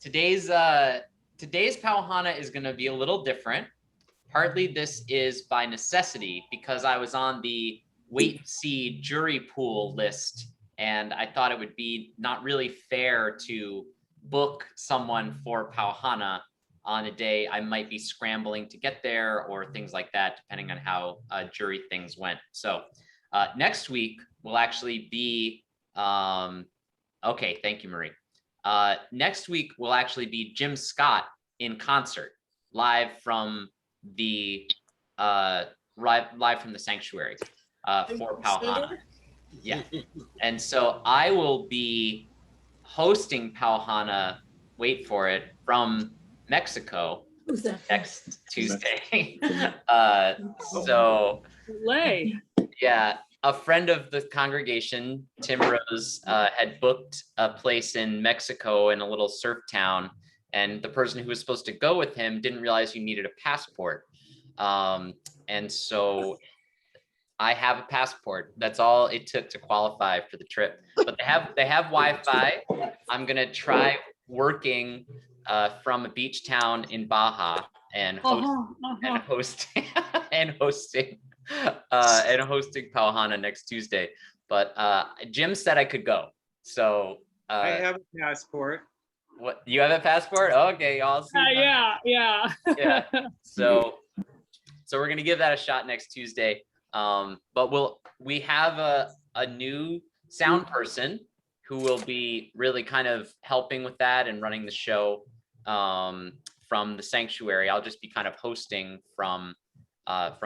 today's Pauhana is going to be a little different. Partly this is by necessity because I was on the wait and see jury pool list, and I thought it would be not really fair to book someone for Pauhana on a day I might be scrambling to get there or things like that, depending on how jury things went. So next week will actually be, okay, thank you, Marie. Next week will actually be Jim Scott in concert, live from the sanctuary for Pauhana. Yeah, and so I will be hosting Pauhana, wait for it, from Mexico next Tuesday. So yeah, a friend of the congregation, Tim Rose, had booked a place in Mexico in a little surf town, and the person who was supposed to go with him didn't realize you needed a passport. And so I have a passport. That's all it took to qualify for the trip. But they have Wi-Fi. I'm gonna try working from a beach town in Baja and hosting Pauhana next Tuesday. But Jim said I could go. So I have a passport. What, you have a passport? Okay, I'll see. Yeah. So we're gonna give that a shot next Tuesday. But we have a new sound person who will be really kind of helping with that and running the show from the sanctuary. I'll just be kind of hosting from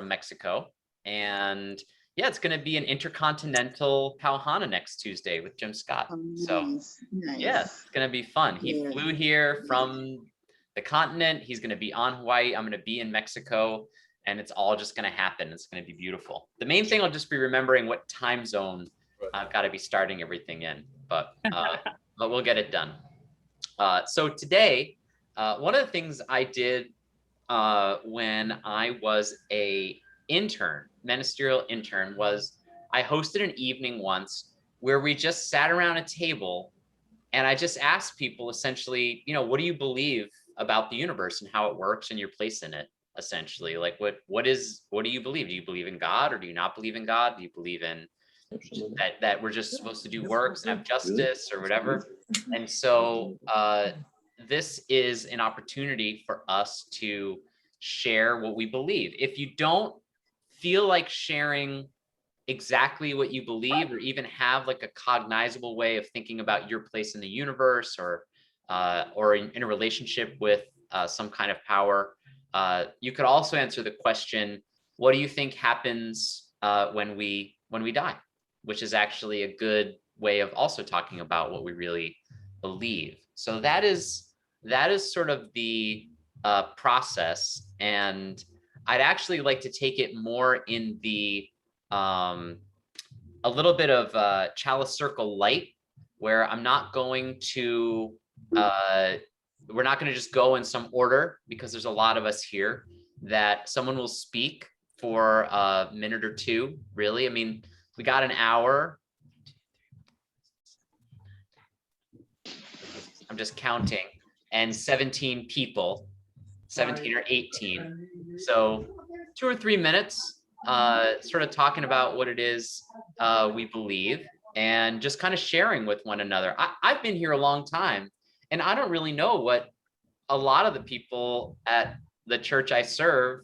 Mexico. And yeah, it's going to be an intercontinental Pauhana next Tuesday with Jim Scott. So nice. Yeah, it's going to be fun. He flew here from the continent. He's going to be on Hawaii. I'm going to be in Mexico. And it's all just going to happen. It's going to be beautiful. The main thing will just be remembering what time zone I've got to be starting everything in, but we'll get it done. So today, one of the things I did when I was a ministerial intern, was I hosted an evening once where we just sat around a table and I just asked people essentially, what do you believe about the universe and how it works and your place in it? Essentially, like what do you believe? Do you believe in God, or do you not believe in God? Do you believe in that we're just supposed to do works and have justice or whatever? And so this is an opportunity for us to share what we believe. If you don't feel like sharing exactly what you believe, or even have like a cognizable way of thinking about your place in the universe, or in a relationship with some kind of power, you could also answer the question, what do you think happens when we die? Which is actually a good way of also talking about what we really believe. So that is sort of the process. And I'd actually like to take it more in the a little bit of Chalice Circle light, where I'm not going to we're not going to just go in some order, because there's a lot of us here, that someone will speak for a minute or two, really. I mean, we got an hour. I'm just counting, and 17 people, 17 or 18. So 2 or 3 minutes, sort of talking about what it is we believe, and just kind of sharing with one another. I've been here a long time, and I don't really know what a lot of the people at the church I serve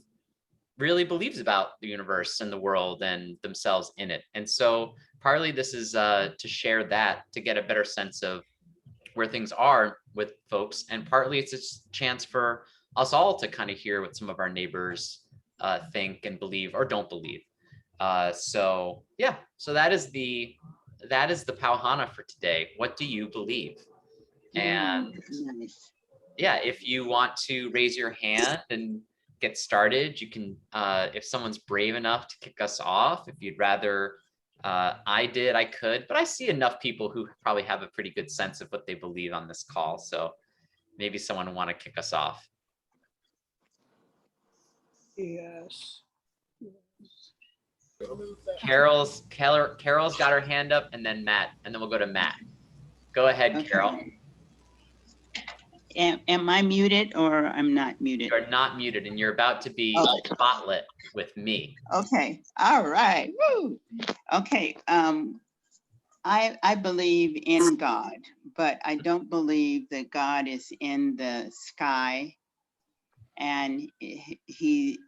really believes about the universe and the world and themselves in it. And so partly this is to share that, to get a better sense of where things are with folks. And partly it's a chance for us all to kind of hear what some of our neighbors think and believe or don't believe. So yeah, so that is the Pauhana for today. What do you believe? And yeah, if you want to raise your hand and get started, you can, if someone's brave enough to kick us off. If you'd rather I could, but I see enough people who probably have a pretty good sense of what they believe on this call. So maybe someone will want to kick us off. Yes. Carol's got her hand up, and then Matt, and then we'll go to Matt. Go ahead, okay. Carol. Am I muted or I'm not muted? You're not muted, and you're about to be Okay. spotlit with me. Okay, all right, woo. Okay, I believe in God, but I don't believe that God is in the sky, and he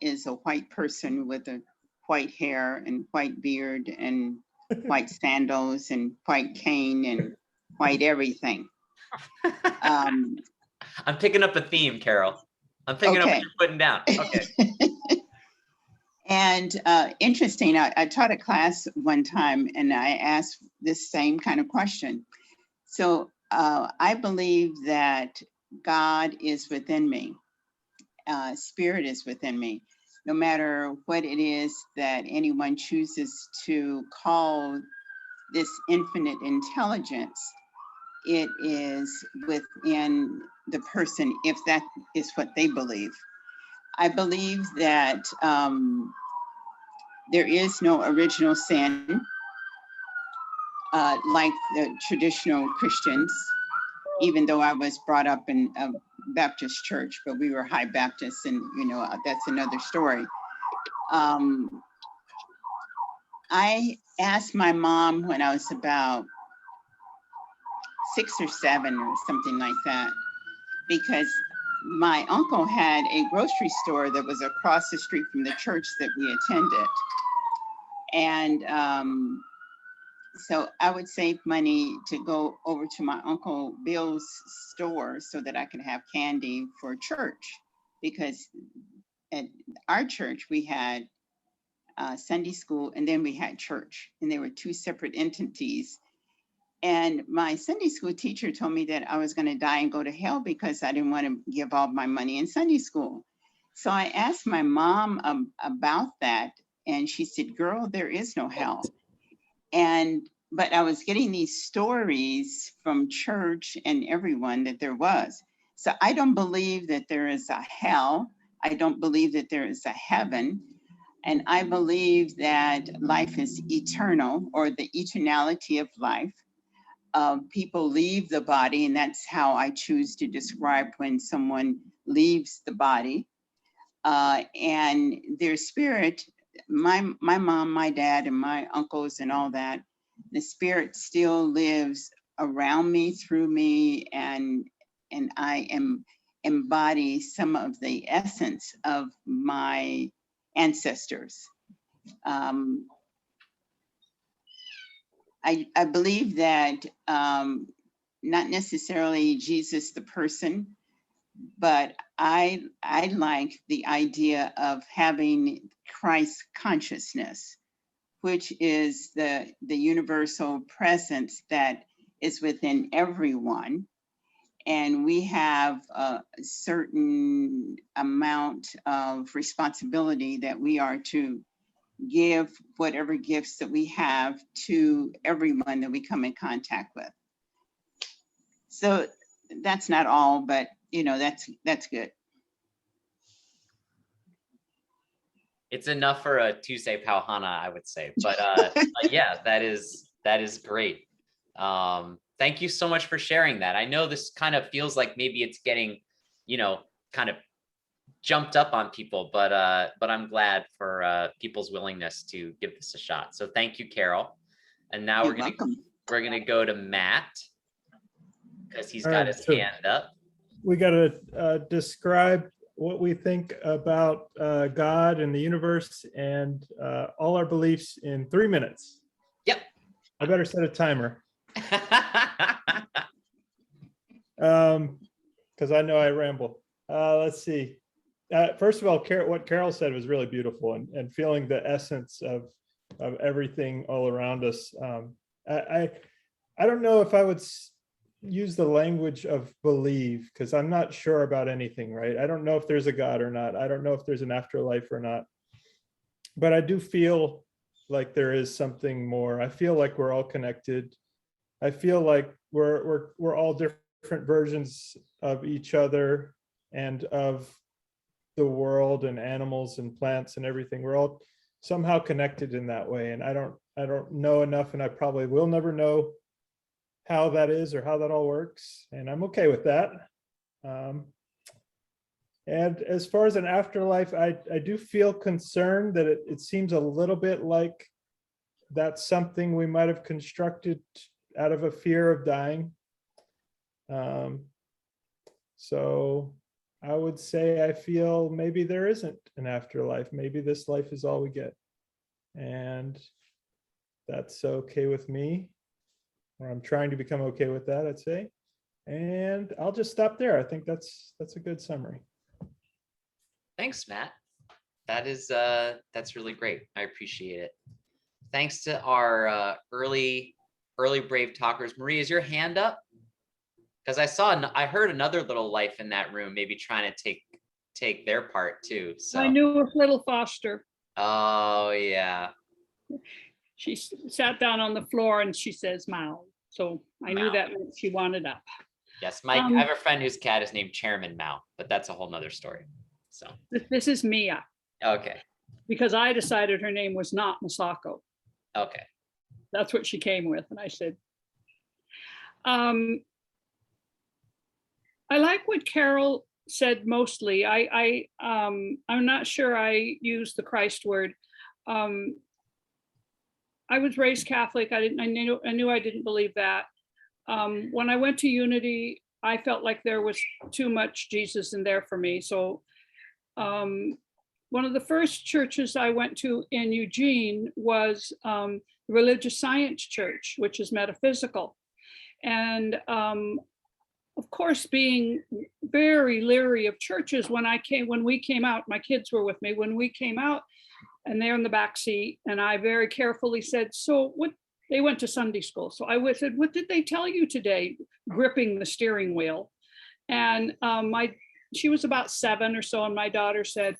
is a white person with a white hair and white beard and white sandals and white cane and white everything. I'm picking up a theme, Carol. I'm picking up what Okay. you're putting down. Okay. And interesting, I taught a class one time and I asked this same kind of question. So I believe that God is within me, spirit is within me. No matter what it is that anyone chooses to call this infinite intelligence, it is within the person if that is what they believe. I believe that there is no original sin, like the traditional Christians, even though I was brought up in a Baptist church, but we were high Baptists, and that's another story. I asked my mom when I was about 6 or 7 or something like that, because my uncle had a grocery store that was across the street from the church that we attended. And so I would save money to go over to my Uncle Bill's store so that I could have candy for church, because at our church we had Sunday school and then we had church, and they were two separate entities. And my Sunday school teacher told me that I was going to die and go to hell because I didn't want to give all my money in Sunday school. So I asked my mom about that, and she said, "Girl, there is no hell." But I was getting these stories from church and everyone that there was. So I don't believe that there is a hell. I don't believe that there is a heaven. And I believe that life is eternal, or the eternality of life. People leave the body, and that's how I choose to describe when someone leaves the body. And their spirit, my mom, my dad, and my uncles and all that, the spirit still lives around me, through me, and I embody some of the essence of my ancestors. I believe that not necessarily Jesus the person, but I like the idea of having Christ consciousness, which is the universal presence that is within everyone. And we have a certain amount of responsibility that we are to give whatever gifts that we have to everyone that we come in contact with. So that's not all, but that's good. It's enough for a Tuesday Pal Hana, I would say. But yeah, that is great. Thank you so much for sharing that. I know this kind of feels like maybe it's getting, kind of jumped up on people, but I'm glad for people's willingness to give this a shot. So thank you, Carol. And now we're gonna go to Matt, because he's got his hand up. We got to describe what we think about God and the universe and all our beliefs in 3 minutes. Yep. I better set a timer. Because I know I ramble. Let's see. First of all, what Carol said was really beautiful, and feeling the essence of everything all around us. I don't know if I would use the language of believe, because I'm not sure about anything, right? I don't know if there's a God or not. I don't know if there's an afterlife or not. But I do feel like there is something more. I feel like we're all connected. I feel like we're all different versions of each other and of the world and animals and plants and everything. We're all somehow connected in that way. And I don't know enough, and I probably will never know how that is or how that all works, and I'm okay with that. And as far as an afterlife, I do feel concerned that it seems a little bit like that's something we might have constructed out of a fear of dying. So I would say I feel maybe there isn't an afterlife. Maybe this life is all we get. And that's okay with me, or I'm trying to become okay with that, I'd say. And I'll just stop there. I think that's a good summary. Thanks, Matt. That's really great. I appreciate it. Thanks to our early brave talkers. Marie, is your hand up? Because I heard another little life in that room, maybe trying to take their part too. So I knew little Foster. oh yeah. She sat down on the floor and she says, "Mao." So I knew Mao. that meant she wanted up. Yes, Mike. I have a friend whose cat is named Chairman Mao, but that's a whole nother story. So This is Mia, okay. because I decided her name was not Masako. Okay. That's what she came with. And I said, I like what Carol said mostly. I'm not sure I used the Christ word. I was raised Catholic. I knew I didn't believe that. When I went to Unity, I felt like there was too much Jesus in there for me. So one of the first churches I went to in Eugene was the Religious Science Church, which is metaphysical. And of course, being very leery of churches, when we came out, my kids were with me, when we came out, and they're in the back seat, and I very carefully said, "So what?" They went to Sunday school. So I said, "What did they tell you today?" Gripping the steering wheel. And she was about 7 or so, and my daughter said,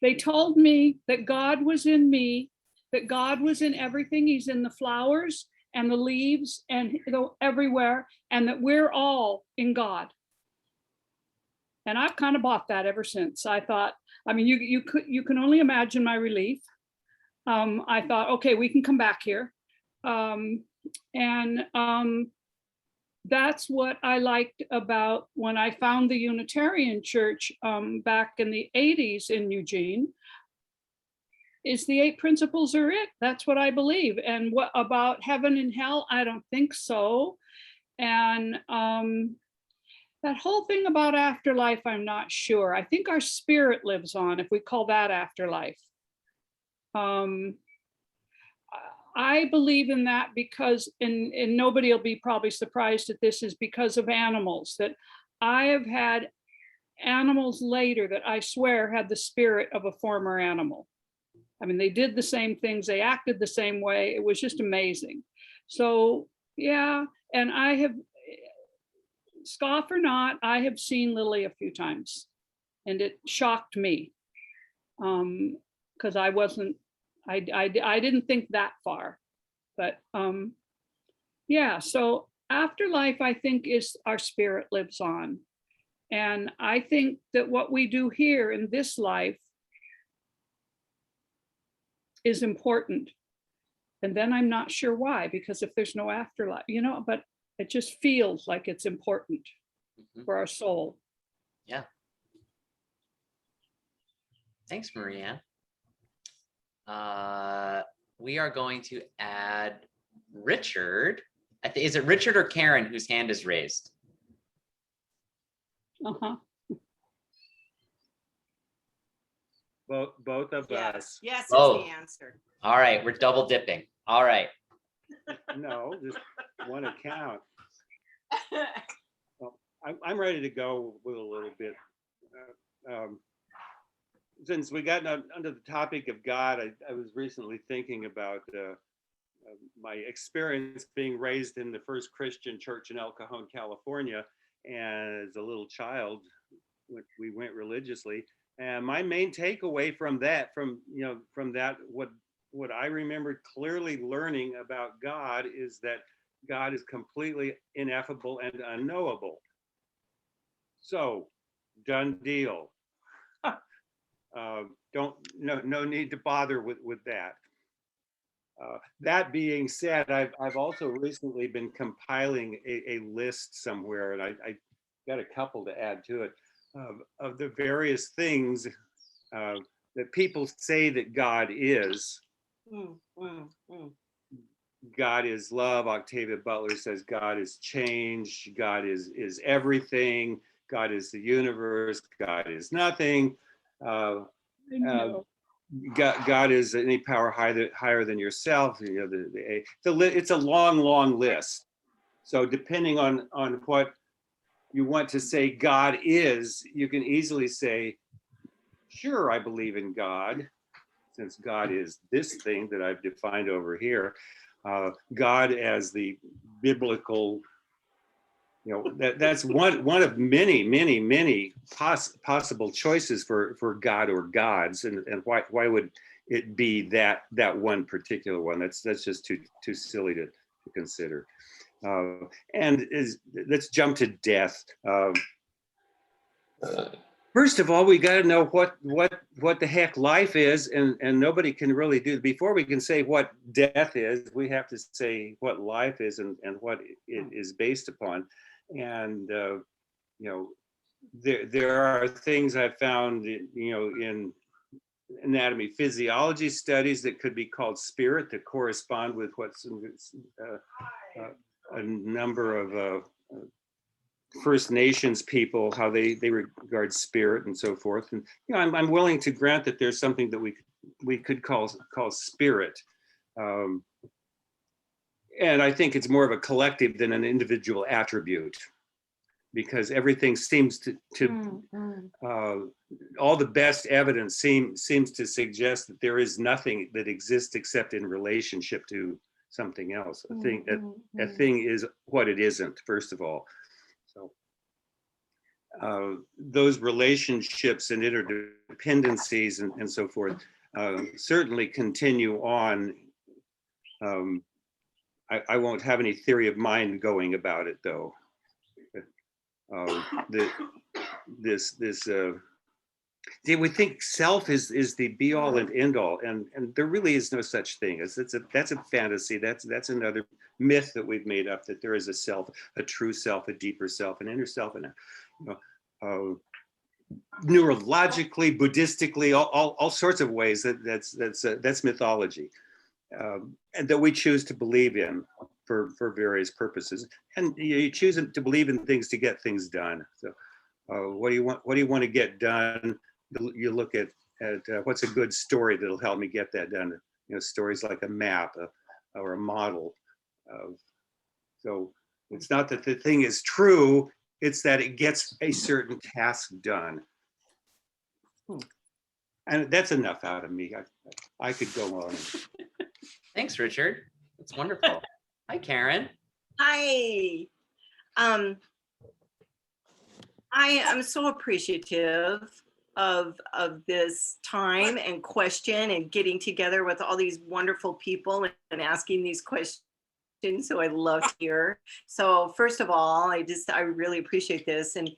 "They told me that God was in me, that God was in everything. He's in the flowers and the leaves and everywhere, and that we're all in God." And I've kind of bought that ever since. I thought, I mean, you can only imagine my relief. I thought, okay, we can come back here. That's what I liked about when I found the Unitarian Church back in the 80s in Eugene, is the 8 principles are it. That's what I believe. And what about heaven and hell? I don't think so. And that whole thing about afterlife, I'm not sure. I think our spirit lives on, if we call that afterlife. I believe in that because, and nobody will be probably surprised at this, is because of animals, that I have had animals later that I swear had the spirit of a former animal. I mean, they did the same things, they acted the same way. It was just amazing. So yeah, and I have, scoff or not, I have seen Lily a few times, and it shocked me because I didn't think that far. But yeah, so afterlife, I think, is our spirit lives on. And I think that what we do here in this life is important. And then I'm not sure why, because if there's no afterlife, but it just feels like it's important for our soul. Yeah. Thanks, Maria. We are going to add Richard. Is it Richard or Karen whose hand is raised? Uh-huh. Both of us. Yes, is Oh. the answer. All right, we're double dipping. All right. No, just one account. Well, I'm ready to go with a little bit. Since we got under the topic of God, I was recently thinking about my experience being raised in the first Christian church in El Cajon, California. And as a little child, we went religiously. And my main takeaway from that, what I remembered clearly learning about God is that God is completely ineffable and unknowable. So, done deal. No need to bother with that. That being said, I've also recently been compiling a list somewhere, and I got a couple to add to it, of the various things that people say that God is. God is love. Octavia Butler says God is change. God is everything. God is the universe. God is nothing. God is any power higher than yourself. You know, it's a long list. So depending on what you want to say God is, you can easily say, sure, I believe in God, since God is this thing that I've defined over here. God as the biblical, you know, that's one of many possible choices for God or gods, and why would it be that one particular one? That's just too silly to consider. Let's jump to death. First of all, we got to know what the heck life is, and nobody can really do. Before we can say what death is, we have to say what life is and what it is based upon. And you know, there are things I found, you know, in anatomy physiology studies that could be called spirit, that correspond with what's a number of First Nations people, how they regard spirit and so forth. And you know, I'm willing to grant that there's something that we could call spirit. And I think it's more of a collective than an individual attribute, because everything seems to all the best evidence seems to suggest that there is nothing that exists except in relationship to something else. A thing is what it isn't, first of all. So those relationships and interdependencies and so forth certainly continue on. I won't have any theory of mind going about it, though. We think self is the be all and end all, and there really is no such thing. That's a fantasy. That's another myth that we've made up, that there is a self, a true self, a deeper self, an inner self, and neurologically, Buddhistically, all sorts of ways that's mythology, and that we choose to believe in for various purposes. And you choose to believe in things to get things done. So what do you want to get done? You look at what's a good story that'll help me get that done. You know, stories like a map or a model. So it's not that the thing is true, it's that it gets a certain task done. And that's enough out of me. I could go on. Thanks, Richard. That's wonderful. Hi, Karen. Hi. I am so appreciative of this time and question and getting together with all these wonderful people and asking these questions. So I love to hear. So first of all, I really appreciate this. And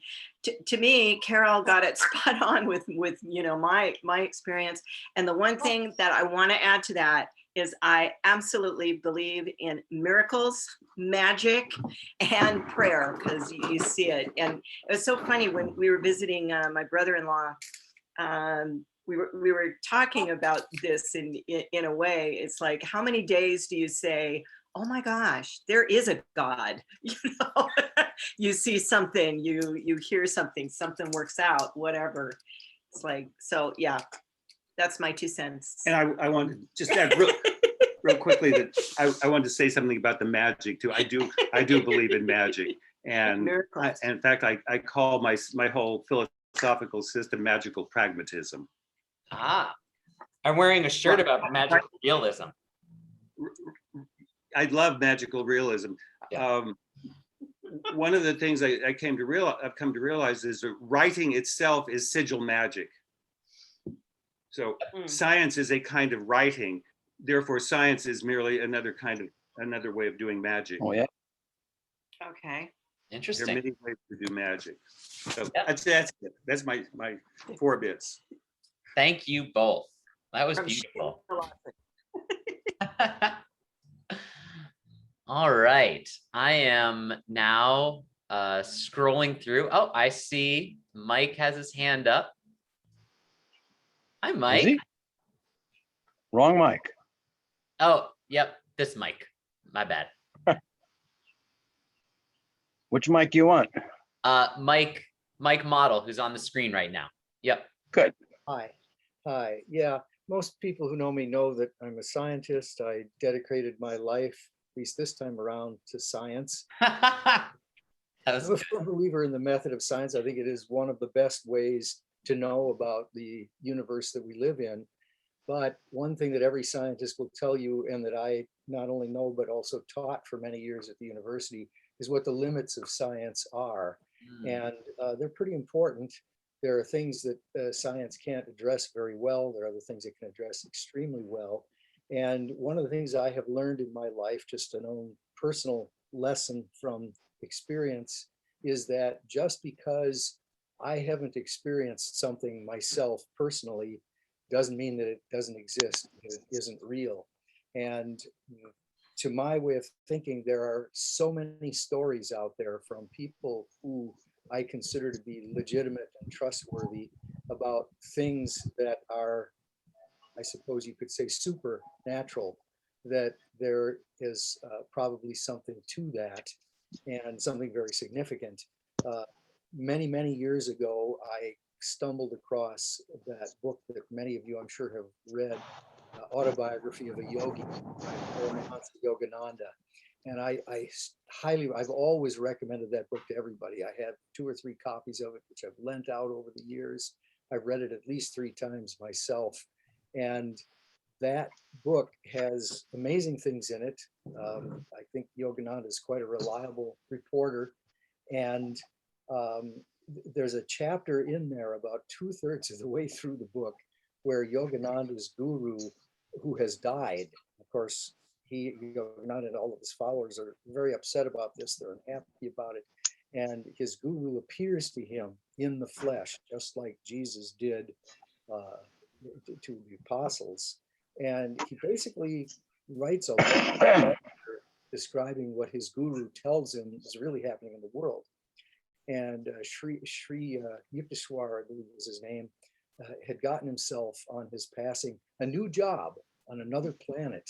to me, Carol got it spot on with you know, my experience. And the one thing that I want to add to that is I absolutely believe in miracles, magic, and prayer, because you see it. And it was so funny when we were visiting my brother-in-law. We were talking about this in a way. It's like, how many days do you say, oh my gosh, there is a God? You know, you see something, you hear something works out, whatever. It's like, so yeah, that's my 2 cents. And I want to just add real quickly that I wanted to say something about the magic too. I do believe in magic, and in fact, I call my whole philosophical system magical pragmatism. Ah, I'm wearing a shirt about magical realism. I love magical realism. Yeah. One of the things I've come to realize is that writing itself is sigil magic. So science is a kind of writing. Therefore, science is merely another way of doing magic. Oh yeah. Okay. Interesting. There are many ways to do magic. So Yep. that's my 4 bits. Thank you both. That was beautiful. All right. I am now scrolling through. Oh, I see Mike has his hand up. Hi, Is Mike. he? Wrong mic. Oh, yep. This Mike. My bad. Which mic you want? Mike Model, who's on the screen right now. Yep. Good. Hi. Hi. Yeah, most people who know me know that I'm a scientist. I dedicated my life, at least this time around, to science. That was I'm a firm believer in the method of science. I think it is one of the best ways to know about the universe that we live in. But one thing that every scientist will tell you, and that I not only know, but also taught for many years at the university, is what the limits of science are. And they're pretty important. There are things that science can't address very well. There are other things it can address extremely well. And one of the things I have learned in my life, just an own personal lesson from experience, is that just because I haven't experienced something myself personally doesn't mean that it doesn't exist, it isn't real. And to my way of thinking, there are so many stories out there from people who I consider to be legitimate and trustworthy about things that are, I suppose you could say, supernatural, that there is probably something to that, and something very significant. Many years ago, I stumbled across that book that many of you, I'm sure, have read, Autobiography of a Yogi by Paramahansa Yogananda. And I've always recommended that book to everybody. I have 2 or 3 copies of it, which I've lent out over the years. I've read it at least 3 times myself. And that book has amazing things in it. I think Yogananda is quite a reliable reporter. And there's a chapter in there about 2/3 of the way through the book where Yogananda's guru, who has died, of course, Yogananda and all of his followers are very upset about this. They're unhappy about it. And his guru appears to him in the flesh, just like Jesus did to the apostles. And he basically writes a lot describing what his guru tells him is really happening in the world. And Sri Yukteswar, I believe was his name, had gotten himself on his passing a new job on another planet.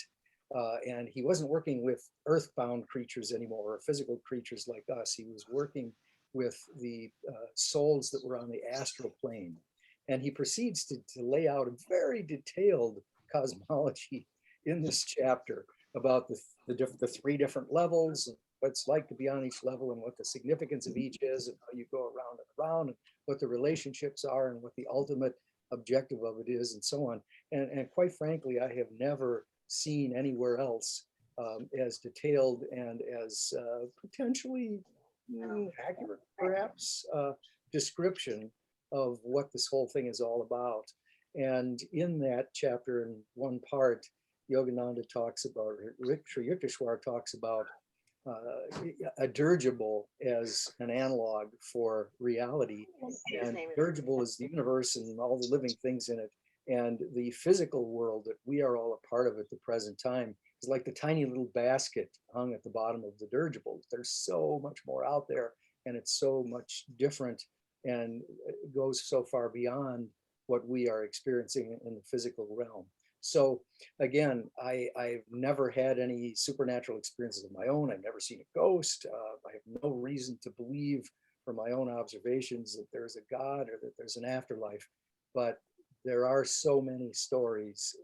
And he wasn't working with earthbound creatures anymore, or physical creatures like us. He was working with the souls that were on the astral plane. And he proceeds to lay out a very detailed cosmology in this chapter about the 3 different levels, and what it's like to be on each level, and what the significance of each is, and how you go around and around, and what the relationships are, and what the ultimate objective of it is, and so on. And quite frankly, I have never seen anywhere else as detailed and as potentially accurate, perhaps, description of what this whole thing is all about. And in that chapter, in one part, Yogananda talks about, Sri Yukteswar talks about a dirigible as an analog for reality. And dirigible is the universe and all the living things in it. And the physical world that we are all a part of at the present time is like the tiny little basket hung at the bottom of the dirigible. There's so much more out there, and it's so much different, and it goes so far beyond what we are experiencing in the physical realm. So again, I've never had any supernatural experiences of my own. I've never seen a ghost. I have no reason to believe from my own observations that there's a God or that there's an afterlife. But there are so many stories.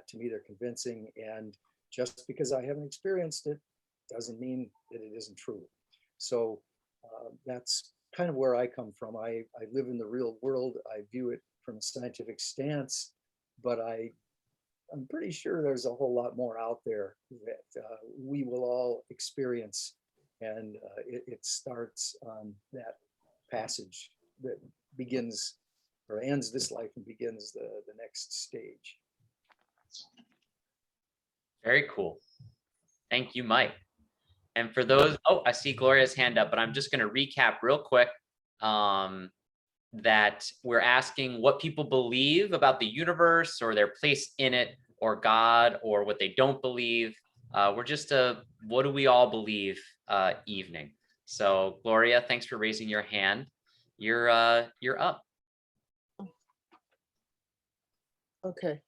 To me, they're convincing. And just because I haven't experienced it doesn't mean that it isn't true. So that's kind of where I come from. I live in the real world. I view it from a scientific stance, but I'm pretty sure there's a whole lot more out there that we will all experience. And it starts on that passage that begins or ends this life and begins the next stage. very cool. Thank you, Mike. And for those, oh, I see Gloria's hand up, but I'm just going to recap real quick that we're asking what people believe about the universe or their place in it. or God or what they don't believe. We're just a what do we all believe evening. So Gloria, thanks for raising your hand. You're up. Okay.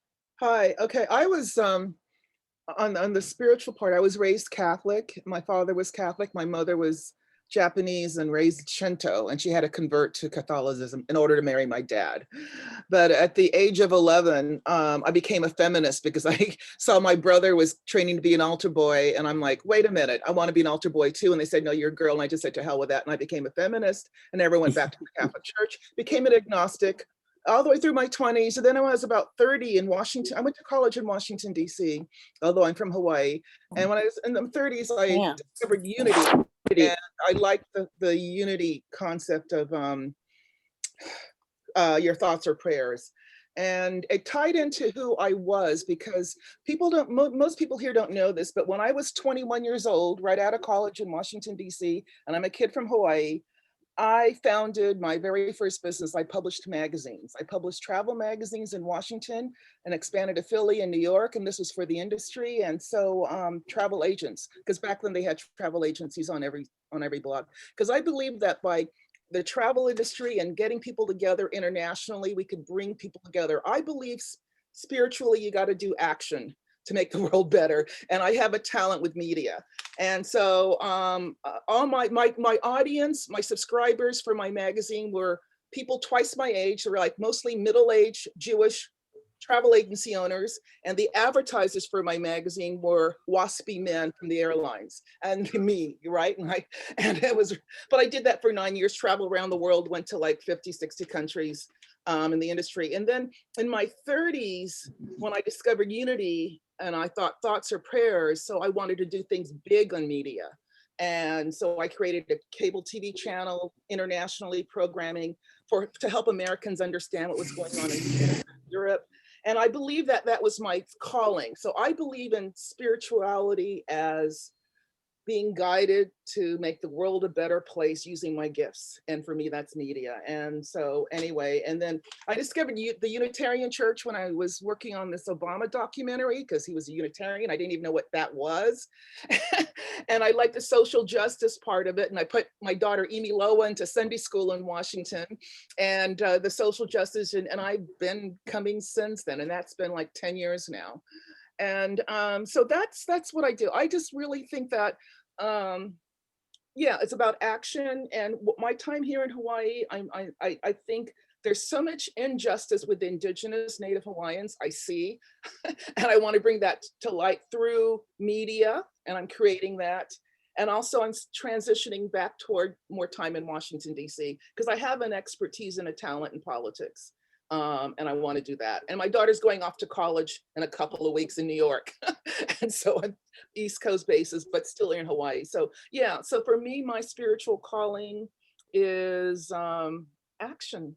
Hi. Okay. I was on the spiritual part. I was raised Catholic. My father was Catholic. My mother was Japanese and raised Shinto, and she had to convert to Catholicism in order to marry my dad. But at the age of 11, I became a feminist because I saw my brother was training to be an altar boy, and I'm like, wait a minute, I want to be an altar boy too. And they said, no, you're a girl. And I just said, to hell with that. And I became a feminist and never went back to the Catholic Church, became an agnostic all the way through my 20s. And then I was about 30 in Washington. I went to college in Washington, D.C., although I'm from Hawaii. And when I was in the 30s, I discovered unity. And I liked the unity concept of your thoughts or prayers. And it tied into who I was, because people don't, most people here don't know this, but when I was 21 years old, right out of college in Washington, D.C., and I'm a kid from Hawaii, I founded my very first business. I published magazines. I published travel magazines in Washington and expanded to Philly and New York. And this was for the industry. And so travel agents, because back then they had travel agencies on every blog. Because I believe that by the travel industry and getting people together internationally, we could bring people together. I believe spiritually, you got to do action to make the world better. And I have a talent with media. And so all my audience, my subscribers for my magazine were people twice my age. They were like mostly middle-aged Jewish travel agency owners. And the advertisers for my magazine were waspy men from the airlines and me, right? And it was, but I did that for 9 years, traveled around the world, went to like 50, 60 countries in the industry. And then in my 30s, when I discovered unity, and I thought thoughts are prayers, so I wanted to do things big on media. And so I created a cable TV channel, internationally programming to help Americans understand what was going on in Europe. And I believe that that was my calling. So I believe in spirituality as being guided to make the world a better place using my gifts. And for me, that's media. And so anyway, and then I discovered the Unitarian Church when I was working on this Obama documentary, because he was a Unitarian. I didn't even know what that was. And I liked the social justice part of it. And I put my daughter, Emi Loa, into Sunday school in Washington, and the social justice, and I've been coming since then. And that's been like 10 years now. And so that's what I do. I just really think that, yeah, it's about action. And my time here in Hawaii, I think there's so much injustice with Indigenous Native Hawaiians, I see, and I want to bring that to light through media, and I'm creating that. And also I'm transitioning back toward more time in Washington, D.C., because I have an expertise and a talent in politics. And I want to do that. And my daughter's going off to college in a couple of weeks in New York. And so I'm East Coast basis, but still in Hawaii. So yeah, so for me, my spiritual calling is action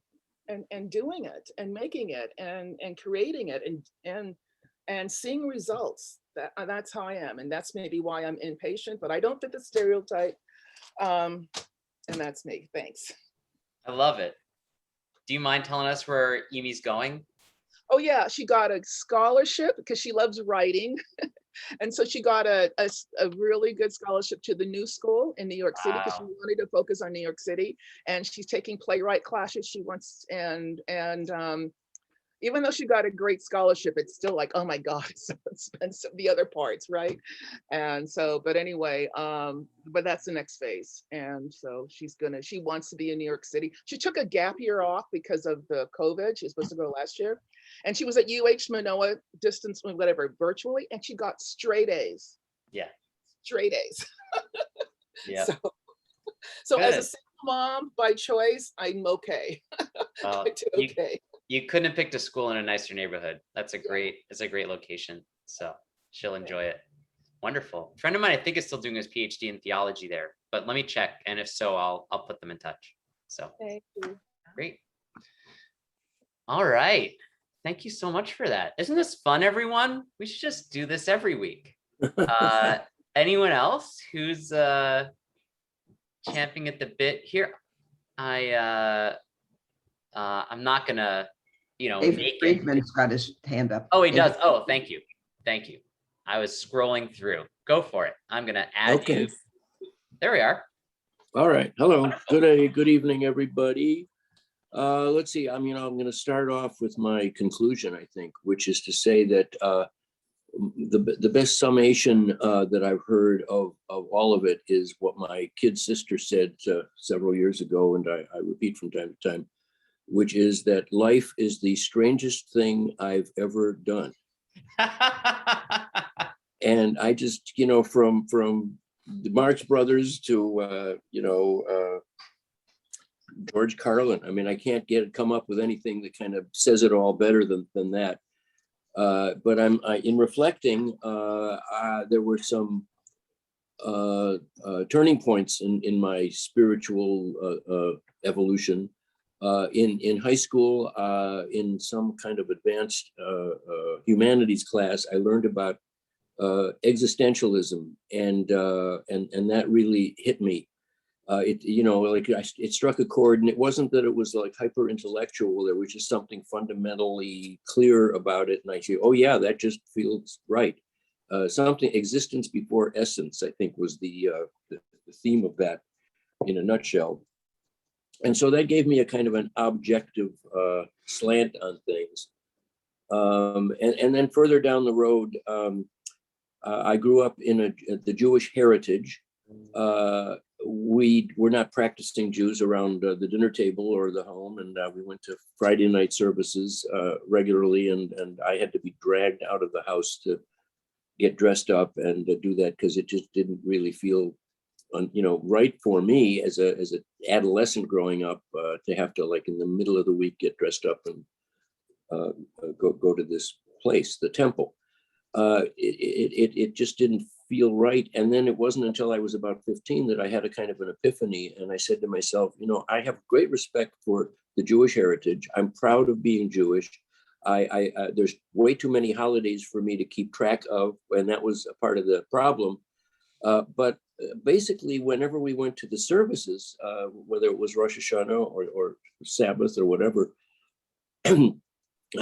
and doing it and making it and creating it and seeing results. That's how I am. And that's maybe why I'm impatient, but I don't fit the stereotype. And that's me. Thanks. I love it. Do you mind telling us where Emi's going? Oh yeah, she got a scholarship because she loves writing. And so she got a really good scholarship to the New School in New York City because she wanted to focus on New York City. And she's taking playwright classes. She wants, and even though she got a great scholarship, it's still like, oh my God, it's so expensive, the other parts, right? And so, but anyway, but that's the next phase. And so she wants to be in New York City. She took a gap year off because of the COVID. She was supposed to go last year. And she was at UH Manoa, distance, whatever, virtually, and she got straight A's. Yeah. Straight A's. Yeah. So as a single mom by choice, I'm okay. Okay. You couldn't have picked a school in a nicer neighborhood. It's a great location. So she'll enjoy it. Wonderful. A friend of mine, I think, is still doing his PhD in theology there, but let me check. And if so, I'll put them in touch. So thank you. Great. All right. Thank you so much for that. Isn't this fun, everyone? We should just do this every week. Anyone else who's champing at the bit here? I'm not gonna David naked. Friedman's got his hand up. Oh, he does. Oh, thank you. Thank you. I was scrolling through. Go for it. I'm going to add Okay. you. There we are. All right. Hello. Good evening, everybody. Let's see. I'm going to start off with my conclusion, I think, which is to say that the best summation that I've heard of all of it is what my kid sister said several years ago, and I repeat from time to time, which is that life is the strangest thing I've ever done. And I just, from the Marx Brothers to, George Carlin. I mean, I can't come up with anything that kind of says it all better than that. But in reflecting, there were some turning points in my spiritual evolution. In high school, in some kind of advanced humanities class, I learned about existentialism, and that really hit me. It struck a chord, and it wasn't that it was like hyper intellectual. There was just something fundamentally clear about it, and I say, oh yeah, that just feels right. Something existence before essence, I think, was the theme of that in a nutshell. And so that gave me a kind of an objective slant on things. And then further down the road, I grew up in the Jewish heritage. We were not practicing Jews around the dinner table or the home, and we went to Friday night services regularly, and I had to be dragged out of the house to get dressed up and do that, because it just didn't really feel right for me as an adolescent growing up to have to, like, in the middle of the week, get dressed up and go to this place, the temple. It just didn't feel right. And then it wasn't until I was about 15 that I had a kind of an epiphany, and I said to myself, I have great respect for the Jewish heritage. I'm proud of being Jewish. There's way too many holidays for me to keep track of, and that was a part of the problem. But basically, whenever we went to the services, whether it was Rosh Hashanah or Sabbath or whatever, I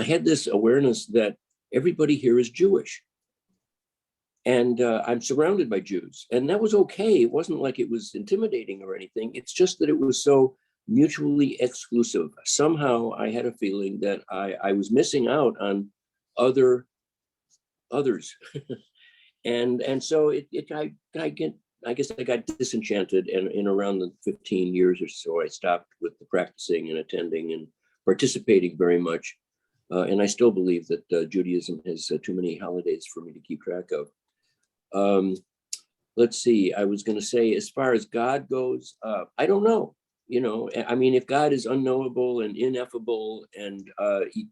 had this awareness that everybody here is Jewish. And I'm surrounded by Jews. And that was okay. It wasn't like it was intimidating or anything. It's just that it was so mutually exclusive. Somehow I had a feeling that I was missing out on others. and so I guess I got disenchanted, and in around the 15 years or so, I stopped with the practicing and attending and participating very much. And I still believe that Judaism has too many holidays for me to keep track of. Let's see, I was going to say, as far as God goes, I don't know. I mean, if God is unknowable and ineffable and,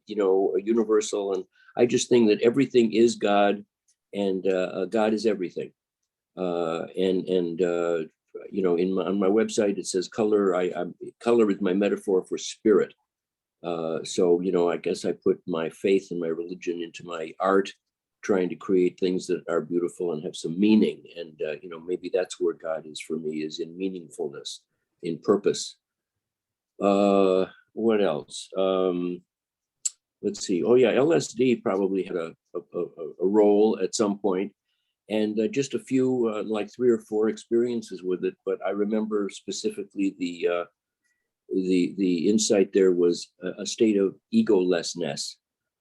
universal, and I just think that everything is God, and God is everything. On my website, it says color. Color is my metaphor for spirit. So, I guess I put my faith and my religion into my art, trying to create things that are beautiful and have some meaning. And, maybe that's where God is for me, is in meaningfulness, in purpose. What else? Let's see. Oh yeah, LSD probably had a role at some point. And just a few, like 3 or 4 experiences with it. But I remember specifically the insight there was a state of egolessness.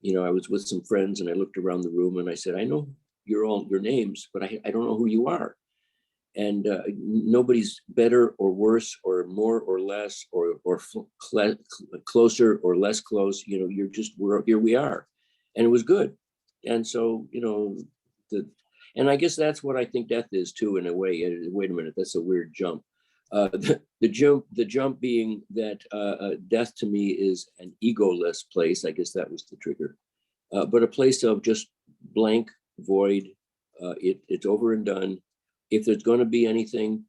I was with some friends, and I looked around the room, and I said, I know your names, but I don't know who you are. And nobody's better or worse or more or less or closer or less close. Here we are. And it was good. And so, and I guess that's what I think death is too, in a way. Wait a minute, that's a weird jump. The jump being that death to me is an egoless place. I guess that was the trigger, but a place of just blank void. It's over and done. If there's going to be anything,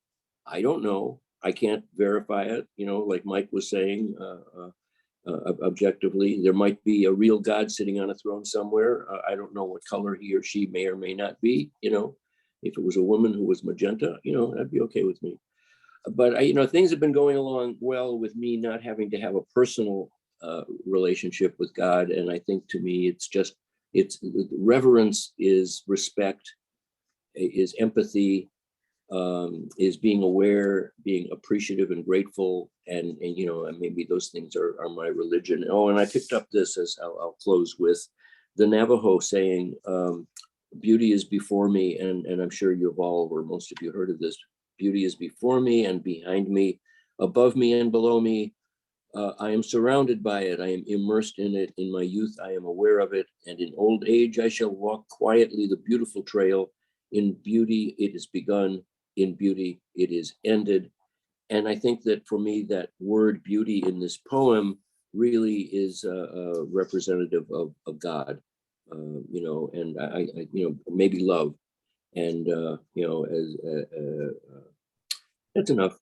I don't know. I can't verify it. Like Mike was saying, objectively, there might be a real God sitting on a throne somewhere. I don't know what color he or she may or may not be. If it was a woman who was magenta, that'd be okay with me. But things have been going along well with me not having to have a personal relationship with God. And I think to me, it's reverence is respect, is empathy, is being aware, being appreciative and grateful. And maybe those things are my religion. Oh, and I picked up this as I'll close with the Navajo saying, beauty is before me. And I'm sure you've all, or most of you heard of this. Beauty is before me and behind me, above me and below me. I am surrounded by it. I am immersed in it. In my youth, I am aware of it. And in old age, I shall walk quietly the beautiful trail. In beauty, it is begun. In beauty, it is ended. And I think that for me, that word beauty in this poem really is representative of God, and I maybe love. And, that's enough.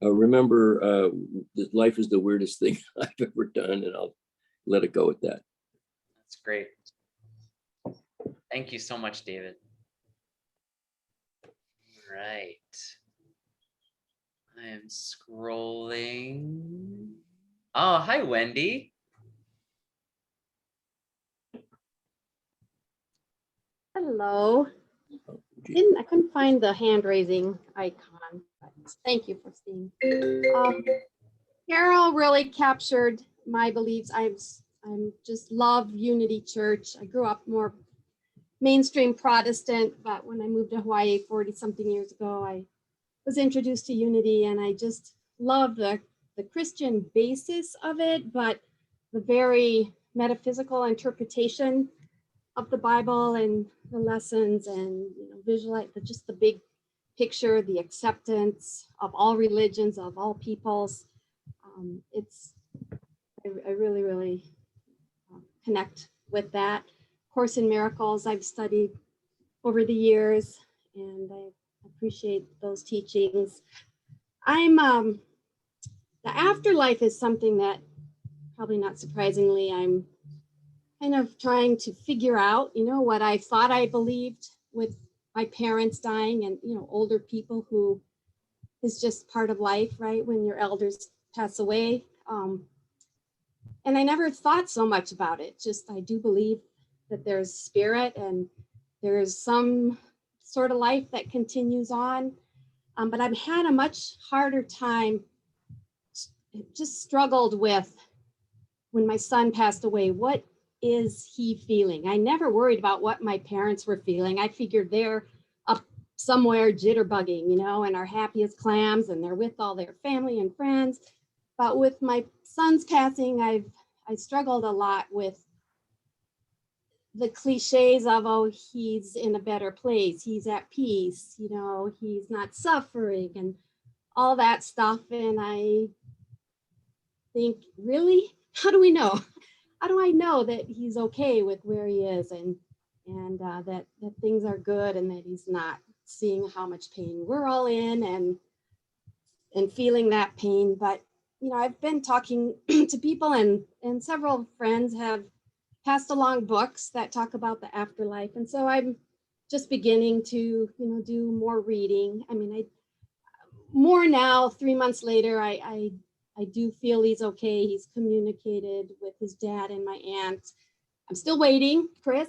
Remember, that life is the weirdest thing I've ever done, and I'll let it go at that. That's great. Thank you so much, David. All right. I am scrolling. Oh, hi, Wendy. Hello. I couldn't find the hand raising icon, but thank you for seeing. Carol really captured my beliefs. I'm just love Unity Church. I grew up more mainstream Protestant, but when I moved to Hawaii 40 something years ago, I was introduced to Unity, and I just love the Christian basis of it, but the very metaphysical interpretation of the Bible and the lessons, and visualize just the big picture, the acceptance of all religions, of all peoples. I really, really connect with that. Course in Miracles I've studied over the years, and I appreciate those teachings. The afterlife is something that, probably not surprisingly, I'm kind of trying to figure out, what I thought I believed with my parents dying, and, older people who is just part of life, right? When your elders pass away. And I never thought so much about it. Just, I do believe that there's spirit and there's some sort of life that continues on. But I've had a much harder time, just struggled with when my son passed away. What is he feeling? I never worried about what my parents were feeling. I figured they're up somewhere jitterbugging, and are happy as clams, and they're with all their family and friends. But with my son's passing, I struggled a lot with the cliches of, oh, he's in a better place, he's at peace, he's not suffering, and all that stuff. And I think, really, how do we know? How do I know that he's okay with where he is, and that things are good, and that he's not seeing how much pain we're all in, and feeling that pain? But I've been talking to people, and several friends have passed along books that talk about the afterlife, and so I'm just beginning to do more reading. I mean, more now, 3 months later, I do feel he's okay. He's communicated with his dad and my aunt. I'm still waiting, Chris,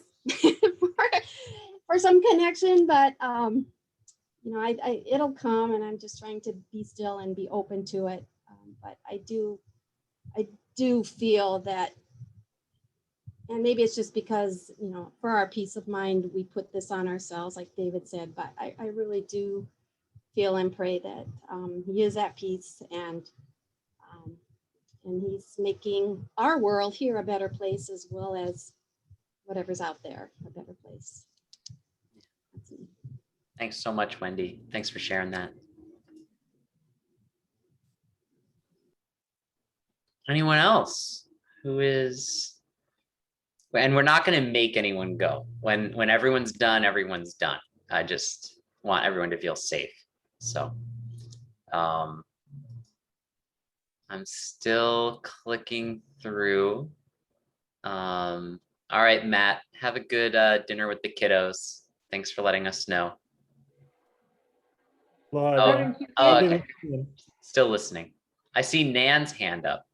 for some connection, but it'll come, and I'm just trying to be still and be open to it. But I do feel that, and maybe it's just because, for our peace of mind, we put this on ourselves, like David said, but I really do feel and pray that he is at peace, and he's making our world here a better place, as well as whatever's out there a better place. Thanks so much, Wendy. Thanks for sharing that. Anyone else who is, and we're not going to make anyone go. When everyone's done, everyone's done. I just want everyone to feel safe. So I'm still clicking through. All right, Matt, have a good dinner with the kiddos. Thanks for letting us know. Okay. Still listening. I see Nan's hand up.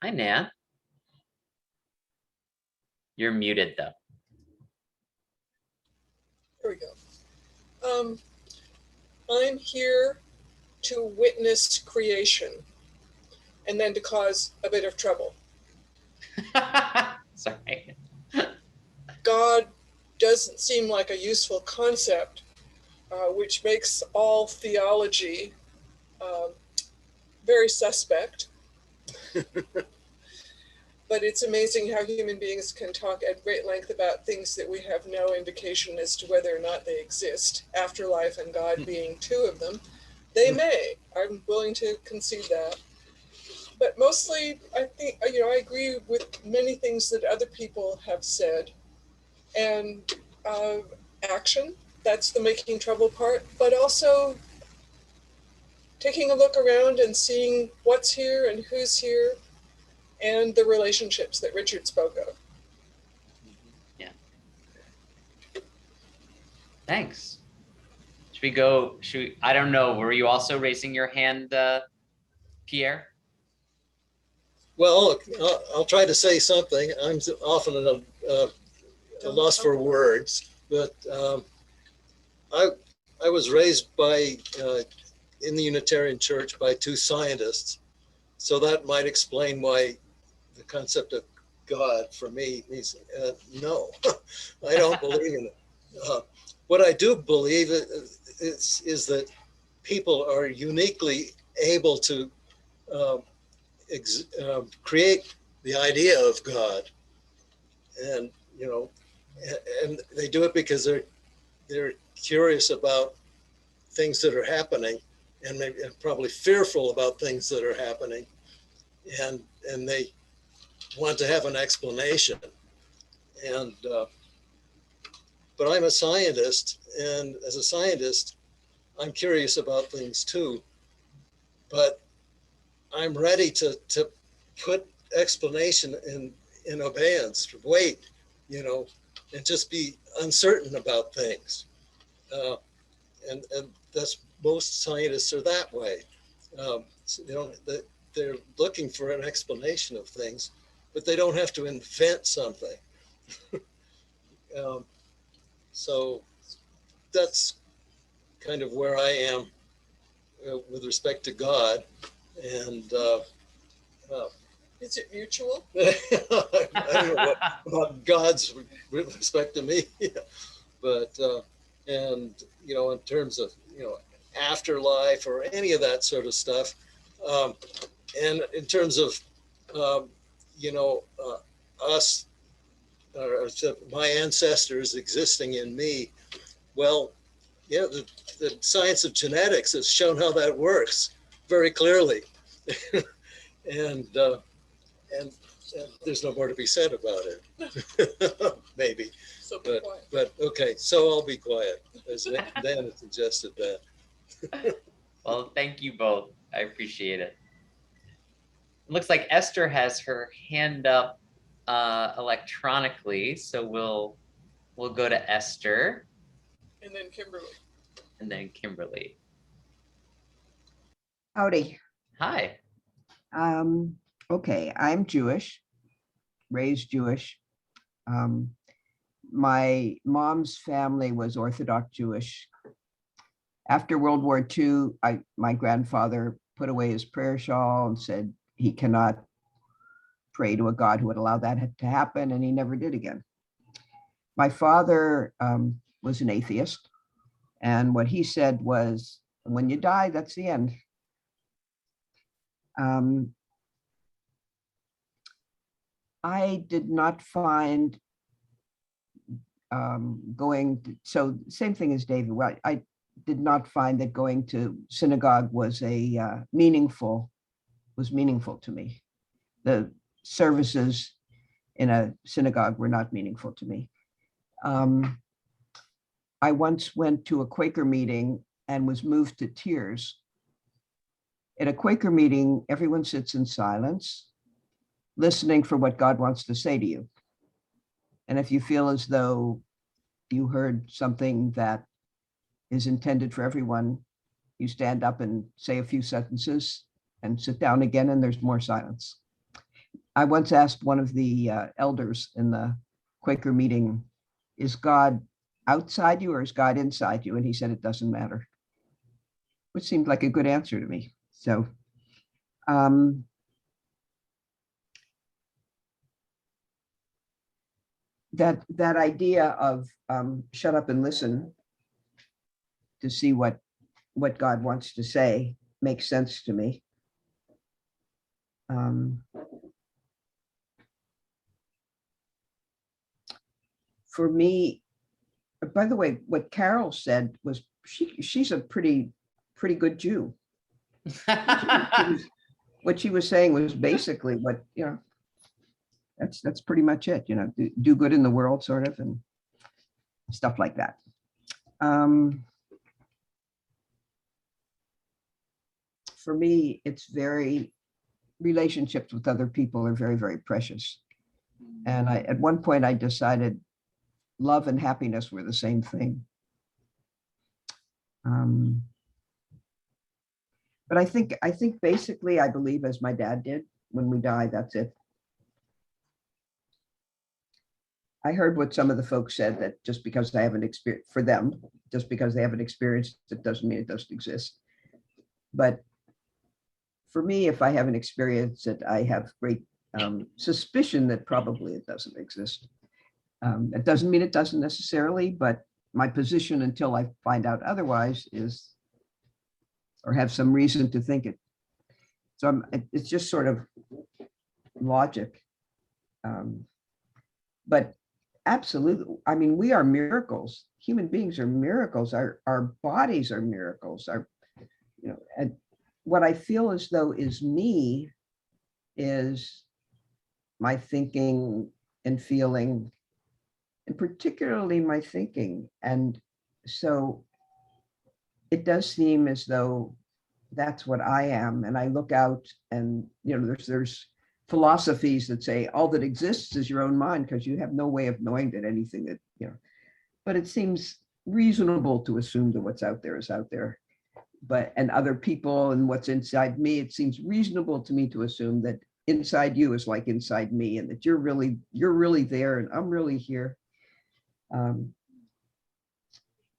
Hi, Nan. You're muted though. Here we go. I'm here to witness creation and then to cause a bit of trouble. Sorry. God doesn't seem like a useful concept, which makes all theology very suspect. But it's amazing how human beings can talk at great length about things that we have no indication as to whether or not they exist, afterlife and God being two of them. They may. I'm willing to concede that. But mostly, I think, I agree with many things that other people have said. And action, that's the making trouble part, but also taking a look around and seeing what's here and who's here and the relationships that Richard spoke of. Yeah. Thanks. Should we go? I don't know. Were you also raising your hand, Pierre? Well, look, I'll try to say something. I'm often at a loss for words, but I was raised by in the Unitarian Church by two scientists, so that might explain why the concept of God for me means no. I don't believe in it. What I do believe is that people are uniquely able to create the idea of God, and and they do it because they're curious about things that are happening, and probably fearful about things that are happening, and they want to have an explanation. And but I'm a scientist, and as a scientist, I'm curious about things too. But I'm ready to put explanation in abeyance, wait, and just be uncertain about things. And that's, most scientists are that way. So they're looking for an explanation of things, but they don't have to invent something. So that's kind of where I am with respect to God. And is it mutual? I don't know about God's with respect to me, but and in terms of afterlife or any of that sort of stuff, and in terms of us, or my ancestors existing in me, well, yeah, the science of genetics has shown how that works very clearly. and there's no more to be said about it. Maybe. So but okay, so I'll be quiet, as Dan had suggested that. Well, thank you both. I appreciate it. It looks like Esther has her hand up electronically, so we'll go to Esther. And then Kimberly. And then Kimberly. Howdy. Hi. Okay, I'm Jewish, raised Jewish. My mom's family was Orthodox Jewish. After World War II, my grandfather put away his prayer shawl and said he cannot pray to a God who would allow that to happen, and he never did again. My father was an atheist, and what he said was, when you die, that's the end. I did not find so same thing as David. Well, I did not find that going to synagogue was meaningful to me. The services in a synagogue were not meaningful to me. I once went to a Quaker meeting and was moved to tears. At a Quaker meeting, everyone sits in silence, listening for what God wants to say to you. And if you feel as though you heard something that is intended for everyone, you stand up and say a few sentences and sit down again, and there's more silence. I once asked one of the elders in the Quaker meeting, is God outside you or is God inside you? And he said, it doesn't matter, which seemed like a good answer to me. So that idea of shut up and listen to see what God wants to say makes sense to me. For me, by the way, what Carol said was she's a pretty good Jew. What she was saying was basically what, you know, that's pretty much it, you know, do good in the world sort of, and stuff like that. For me, it's relationships with other people are very, very precious. And at one point I decided love and happiness were the same thing. But I think basically I believe, as my dad did, when we die, that's it. I heard what some of the folks said, that just because I haven't experienced, for them, just because they haven't experienced it doesn't mean it doesn't exist. But for me, if I haven't experienced it, I have great suspicion that probably it doesn't exist. It doesn't mean it doesn't necessarily, but my position until I find out otherwise is, or have some reason to think it. So it's just sort of logic. But absolutely, I mean, we are miracles. Human beings are miracles. Our bodies are miracles. You know, and what I feel as though is me is my thinking and feeling, and particularly my thinking. And so it does seem as though that's what I am. And I look out and, you know, there's philosophies that say all that exists is your own mind, because you have no way of knowing that anything that, you know, but it seems reasonable to assume that what's out there is out there. But, and other people and what's inside me, it seems reasonable to me to assume that inside you is like inside me, and that you're really there and I'm really here.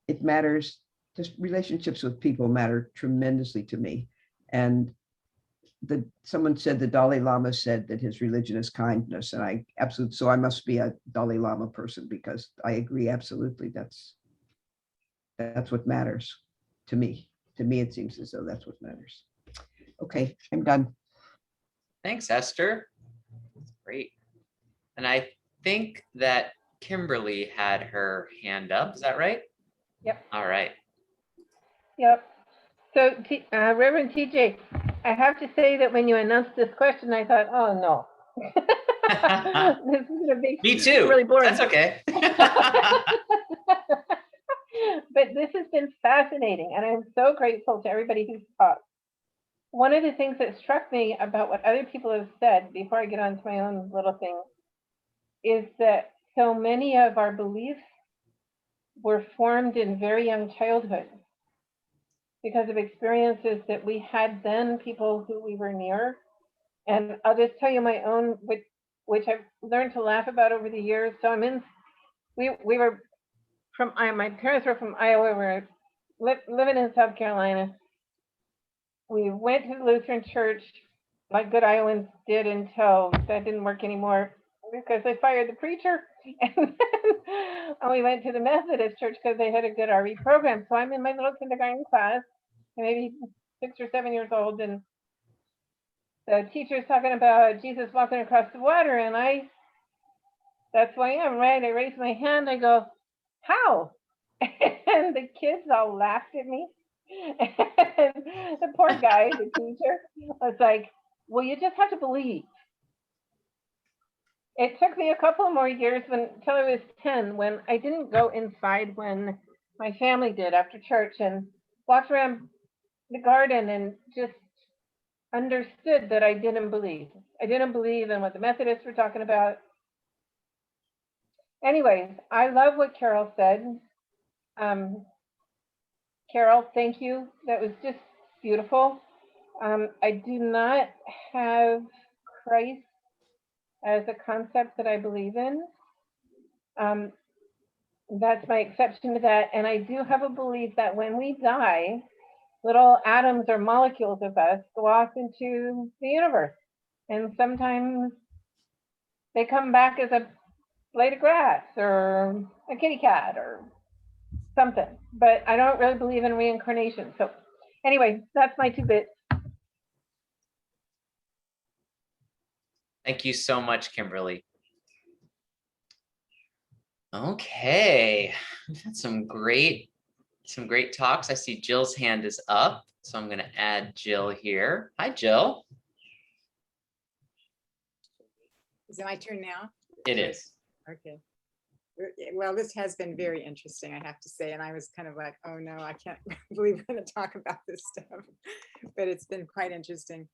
It matters. Just relationships with people matter tremendously to me. And someone said the Dalai Lama said that his religion is kindness, and so I must be a Dalai Lama person, because I agree absolutely. That's what matters to me. To me, it seems as though that's what matters. Okay, I'm done. Thanks, Esther. That's great. And I think that Kimberly had her hand up. Is that right? Yep. All right. Yep. So, Reverend TJ, I have to say that when you announced this question, I thought, oh no. This is gonna be Me too. Really boring. That's okay. But this has been fascinating, and I'm so grateful to everybody who's talked. One of the things that struck me about what other people have said, before I get on to my own little thing, is that so many of our beliefs were formed in very young childhood because of experiences that we had then, people who we were near. And I'll just tell you my own, which I've learned to laugh about over the years. So we were from, my parents were from Iowa. We were living in South Carolina. We went to the Lutheran church like good Iowans did, until that didn't work anymore because they fired the preacher. And then we went to the Methodist church because they had a good RE program. So I'm in my little kindergarten class, maybe 6 or 7 years old, and the teacher's talking about Jesus walking across the water, and that's who I am, right? I raise my hand, I go, how? And the kids all laughed at me. And the poor guy, the teacher, was like, well, you just have to believe. It took me a couple more years until I was 10, when I didn't go inside when my family did after church, and walked around the garden and just understood that I didn't believe. I didn't believe in what the Methodists were talking about. Anyways, I love what Carol said. Carol, thank you. That was just beautiful. I do not have Christ as a concept that I believe in. That's my exception to that. And I do have a belief that when we die, little atoms or molecules of us go off into the universe. And sometimes they come back as a blade of grass or a kitty cat or something. But I don't really believe in reincarnation. So anyway, that's my 2 bits. Thank you so much, Kimberly. Okay, we've had some great talks. I see Jill's hand is up, so I'm going to add Jill here. Hi, Jill. Is it my turn now? It is. Okay. Well, this has been very interesting, I have to say. And I was kind of like, oh no, I can't believe we're going to talk about this stuff. But it's been quite interesting.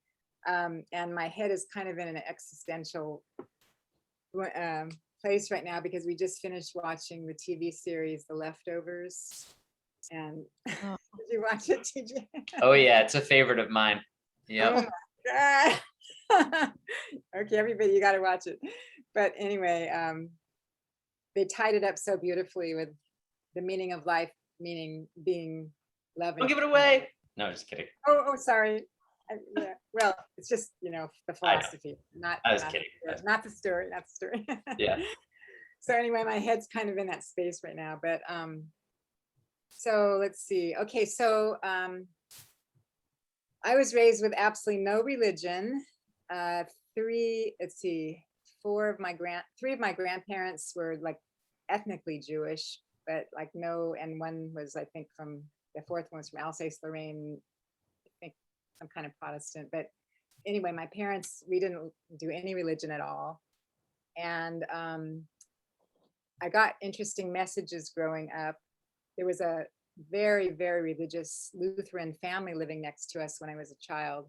And my head is kind of in an existential place right now because we just finished watching the TV series, The Leftovers. And did you watch it, TJ? Oh yeah, it's a favorite of mine. Yep. Oh my God. Okay, everybody, you got to watch it. But anyway, they tied it up so beautifully with the meaning of life, meaning being loving. Don't give it away. No, just kidding. Oh, sorry. Yeah, well, it's just, the philosophy, not kidding. Not the story, Yeah. So anyway, my head's kind of in that space right now, but so let's see. Okay, so I was raised with absolutely no religion. 3 of my grandparents were like ethnically Jewish, but like no, and one was, I think, the fourth one was from Alsace-Lorraine, I think some kind of Protestant. But anyway, my parents, we didn't do any religion at all. And I got interesting messages growing up. There was a very, very religious Lutheran family living next to us when I was a child.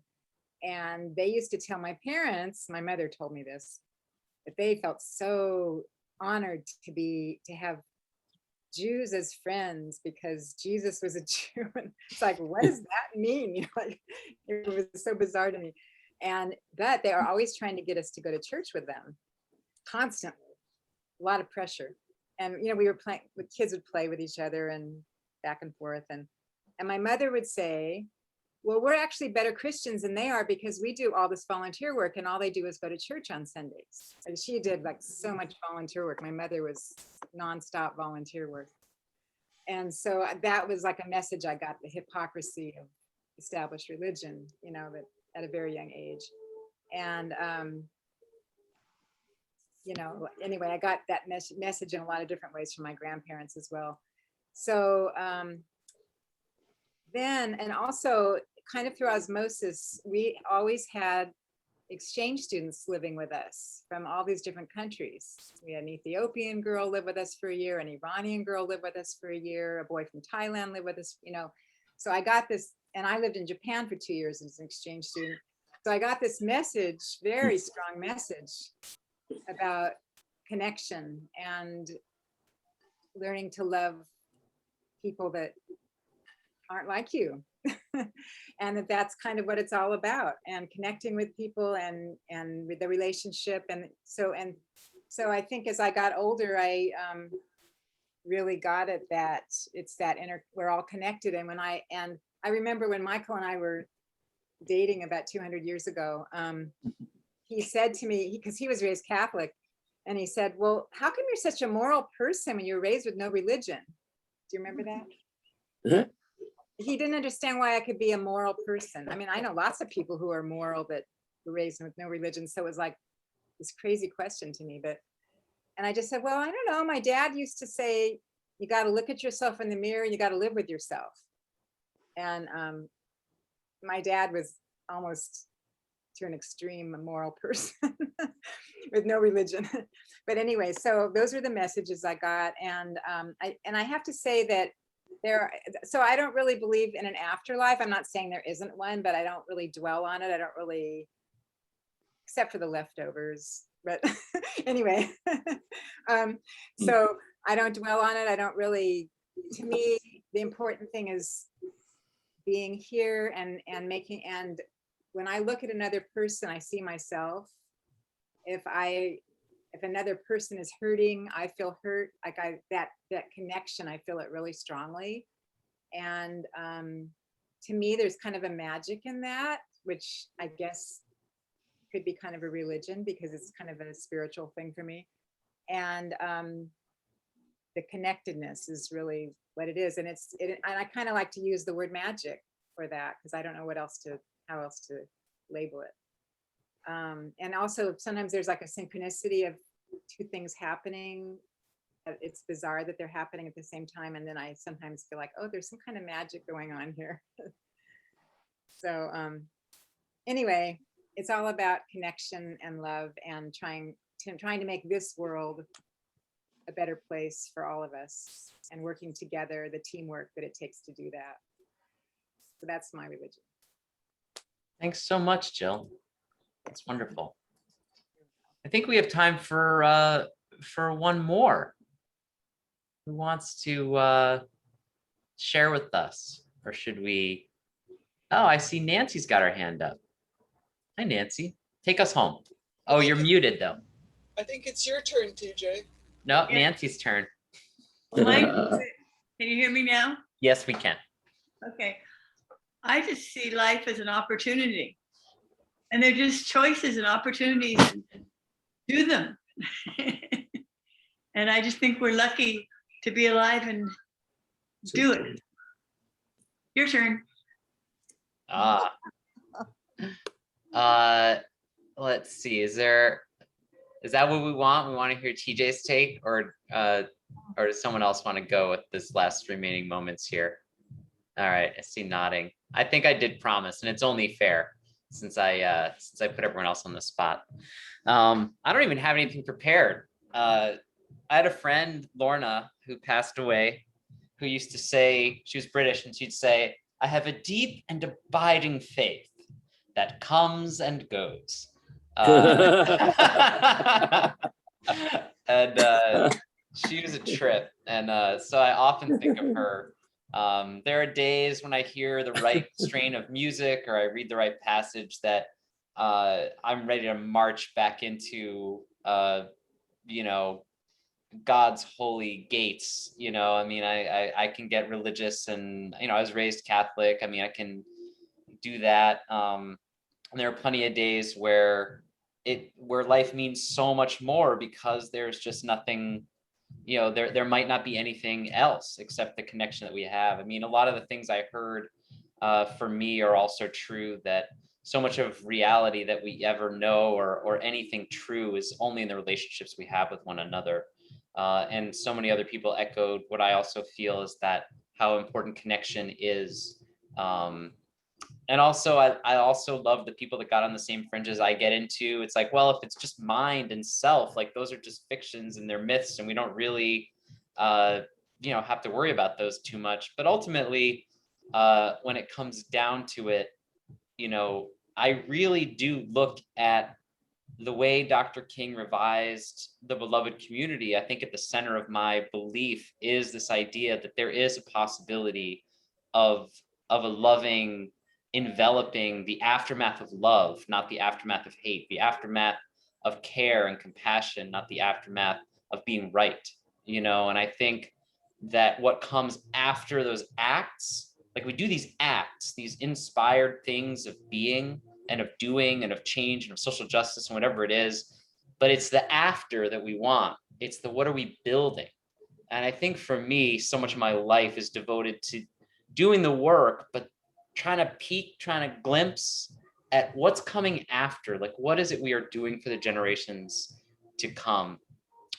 And they used to tell my parents, my mother told me this, that they felt so honored to have Jews as friends because Jesus was a Jew. And it's like, what does that mean? Like, it was so bizarre to me. And that they are always trying to get us to go to church with them constantly, a lot of pressure. And, we were playing, the kids would play with each other and back and forth. And my mother would say, well, we're actually better Christians than they are because we do all this volunteer work and all they do is go to church on Sundays. And she did like so much volunteer work. My mother was nonstop volunteer work. And so that was like a message I got, the hypocrisy of established religion, that at a very young age. And, anyway, I got that message in a lot of different ways from my grandparents as well. So then, and also kind of through osmosis, we always had exchange students living with us from all these different countries. We had an Ethiopian girl live with us for a year, an Iranian girl live with us for a year, a boy from Thailand live with us, So I got this, and I lived in Japan for 2 years as an exchange student. So I got this message, very strong message about connection and learning to love people that aren't like you. And that's kind of what it's all about, and connecting with people and with the relationship. And so I think as I got older, I really got it that it's that we're all connected. And I remember when Michael and I were dating about 200 years ago, he said to me, because he was raised Catholic, and he said, well, how come you're such a moral person when you were raised with no religion? Do you remember that? He didn't understand why I could be a moral person. I mean, I know lots of people who are moral that were raised with no religion. So it was like this crazy question to me. And I just said, well, I don't know. My dad used to say, you got to look at yourself in the mirror and you got to live with yourself. And my dad was almost to an extreme moral person with no religion. But anyway, so those are the messages I got. And I have to say that so I don't really believe in an afterlife. I'm not saying there isn't one, but I don't really dwell on it. I don't really, except for The Leftovers. But anyway, so I don't dwell on it. I don't really, to me, the important thing is being here and when I look at another person, I see myself. if another person is hurting, I feel hurt. Like that connection, I feel it really strongly. And to me, there's kind of a magic in that, which I guess could be kind of a religion because it's kind of a spiritual thing for me. And the connectedness is really what it is. And and I kind of like to use the word magic for that because I don't know how else to label it. And also sometimes there's like a synchronicity of two things happening. It's bizarre that they're happening at the same time. And then I sometimes feel like, oh, there's some kind of magic going on here. So anyway, it's all about connection and love and trying to make this world a better place for all of us and working together, the teamwork that it takes to do that. So that's my religion. Thanks so much, Jill. That's wonderful. I think we have time for one more. Who wants to share with us? Or should we? Oh, I see Nancy's got her hand up. Hi, Nancy. Take us home. Oh, you're muted though. I think it's your turn, TJ. No, Nancy's turn. Well, can you hear me now? Yes, we can. Okay. I just see life as an opportunity. And they're just choices and opportunities. Do them. And I just think we're lucky to be alive and do it. Your turn. Let's see. Is that what we want? We want to hear TJ's take, or does someone else want to go with this last remaining moments here? All right, I see nodding. I think I did promise, and it's only fair since I put everyone else on the spot. I don't even have anything prepared. I had a friend, Lorna, who passed away, who used to say, she was British, and she'd say, "I have a deep and abiding faith that comes and goes." And she was a trip. And so I often think of her. There are days when I hear the right strain of music or I read the right passage that I'm ready to march back into, God's holy gates. I mean, I can get religious and, I was raised Catholic. I mean, I can do that. And there are plenty of days where life means so much more because there's just nothing, there might not be anything else except the connection that we have. I mean, a lot of the things I heard for me are also true, that so much of reality that we ever know or anything true is only in the relationships we have with one another. And so many other people echoed what I also feel is that how important connection is. And also, I also love the people that got on the same fringes I get into. It's like, well, if it's just mind and self, like those are just fictions and they're myths, and we don't really, have to worry about those too much. But ultimately, when it comes down to it, I really do look at the way Dr. King revised the beloved community. I think at the center of my belief is this idea that there is a possibility of a loving, enveloping, the aftermath of love, not the aftermath of hate, the aftermath of care and compassion, not the aftermath of being right. And I think that what comes after those acts, like we do these acts, these inspired things of being and of doing and of change and of social justice and whatever it is, but it's the after that we want. It's the what are we building? And I think for me, so much of my life is devoted to doing the work, but trying to glimpse at what's coming after. Like, what is it we are doing for the generations to come?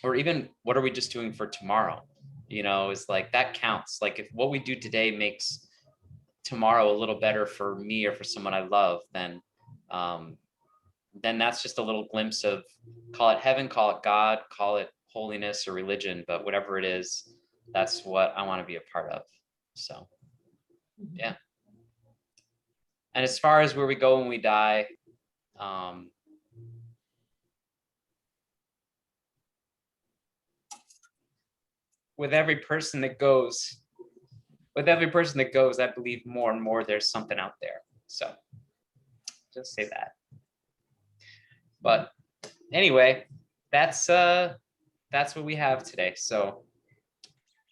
Or even what are we just doing for tomorrow? Is like, that counts. Like if what we do today makes tomorrow a little better for me or for someone I love, then that's just a little glimpse of, call it heaven, call it God, call it holiness or religion, but whatever it is, that's what I want to be a part of. So, yeah. And as far as where we go when we die, with every person that goes, I believe more and more there's something out there. So just say that. But anyway, that's what we have today. So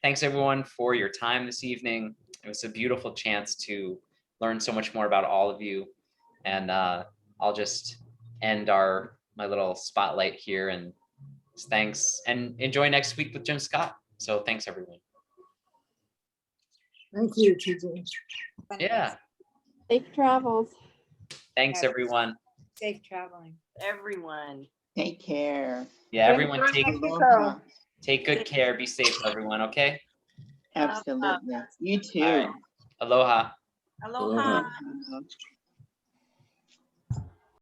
thanks everyone for your time this evening. It was a beautiful chance to learn so much more about all of you. And I'll just end my little spotlight here, and thanks, and enjoy next week with Jim Scott. So thanks everyone. Thank you, TJ. Yeah. Safe travels. Thanks everyone. Safe traveling. Everyone. Take care. Yeah, everyone take Aloha. good care. Be safe, everyone. Okay. Absolutely. You too. All right. Aloha. Aloha. Aloha.